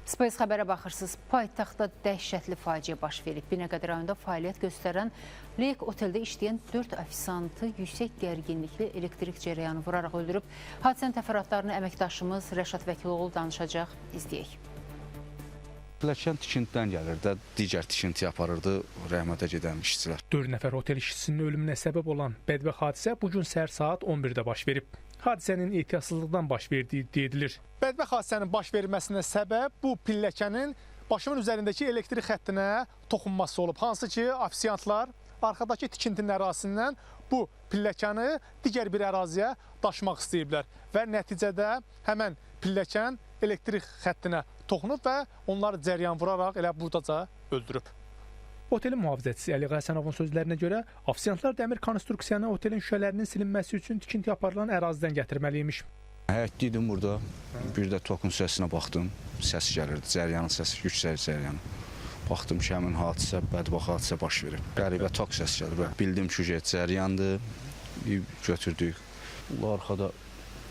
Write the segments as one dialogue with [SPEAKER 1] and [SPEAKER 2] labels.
[SPEAKER 1] Space xəbərə baxırsınız. Paytaxtda dəhşətli faciə baş verib. Binəqədi rayonunda fəaliyyət göstərən Leyk oteldə işləyən 4 ofisantı yüksək gərginlikli elektrik cərəyanı vuraraq öldürüb. Hadisənin təfərrüatlarını əməkdaşımız Rəşad Vəkiloğlu danışacaq. İzləyək.
[SPEAKER 2] Pilləkən tikintidən gəlirdi, digər tikintiyə aparırdı rəhmətə gedən işçilər.
[SPEAKER 3] 4 nəfər otel işçisinin ölümünə səbəb olan bədbəxt hadisə bugün səhər saat 11-də baş verib. Hadisənin ehtiyatsızlıqdan baş verdiyi iddia edilir.
[SPEAKER 4] Bədbəxt hadisənin baş verməsinə səbəb bu pilləkənin başımın üzərindəki elektrik xəttinə toxunması olub. Hansı ki, ofisiantlar arxadakı tikintinin ərazisindən bu pilləkəni digər bir əraziyə daşımaq istəyiblər və nəticədə həmən pilləkən elektrik xəttinə toxunub və onları cəryan vuraraq elə buradaca öldürüb.
[SPEAKER 3] Otelin mühafizəçisi Əli Həsənovun sözlərinə görə ofisiantlar dəmir konstruksiyanı otelin şüşələrinin silinməsi üçün tikinti aparılan ərazidən gətirməliymiş.
[SPEAKER 2] Həyətdəydim burada, bir də tokun səsinə baxdım, səs gəlirdi, cəryanın səsi, yüksək cəryanı. Baxdım ki, həmin hadisə, bədbəxt hadisə baş verib. Qəribə tok səs gəlir. Bildim ki, cəryandır, götürdük. Arxada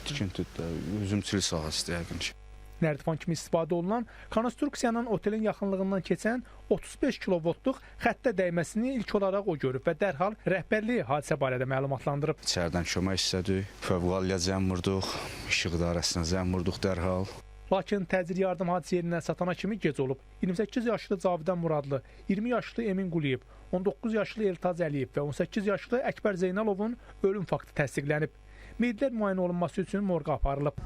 [SPEAKER 2] tikintidə, üzümçülük sahəsidir yəqin ki.
[SPEAKER 3] Nərdivan kimi istifadə olunan konstruksiyanın otelin yaxınlığından keçən 35 kilovoltluq xəttə dəyməsini ilk olaraq o görüb və dərhal rəhbərliyi hadisə barədə məlumatlandırıb.
[SPEAKER 2] İçəridən kömək istədik, fövqəladə zəng vurduq, işıq idarəsinə zəng vurduq dərhal.
[SPEAKER 3] Lakin təcili yardım hadisə yerindən çatana kimi gec olub. 28 yaşlı Cavidan Muradlı, 20 yaşlı Emin Quliyev, 19 yaşlı Eltaz Əliyev və 18 yaşlı Əkbər Zeynalovun ölüm faktı təsdiqlənib. Meyidlər müayinə olunması üçün morqa aparılıb.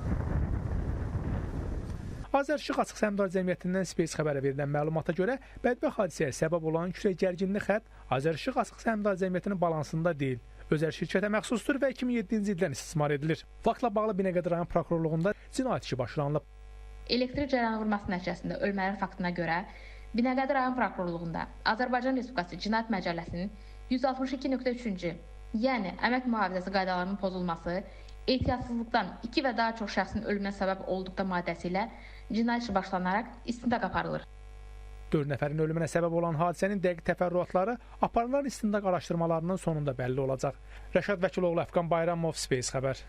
[SPEAKER 3] Azərişıq Açıq Səhmdar Cəmiyyətindən Space xəbərə verilən məlumata görə bədbəxt hadisəyə səbəb olan yüksək gərginli xətt Azərişıq Açıq Səhmdar Cəmiyyətinin balansında deyil. Özəl şirkətə məxsusdur və 2007-ci ildən istismar edilir. Faktla bağlı Binəqədi rayon prokurorluğunda cinayət işi başlanılıb.
[SPEAKER 5] Elektrik cərəyanı vurması nəticəsində ölmələr faktına görə Binəqədi rayon prokurorluğunda Azərbaycan Respublikası Cinayət Məcəlləsinin 162.3-cü, yəni əmək mühafizəsi qaydalarının pozulması, ehtiyatsızlıqdan 2 və daha çox şəxsin ölümünə səbəb olduqda maddəsi ilə cinayət işi başlanaraq istintaq aparılır.
[SPEAKER 3] 4 nəfərin ölümünə səbəb olan hadisənin dəqiq təfərrüatları aparılan istintaq araşdırmalarının sonunda bəlli olacaq. Rəşad Vəkiloğlu, Əfqan Bayramov, Space xəbər.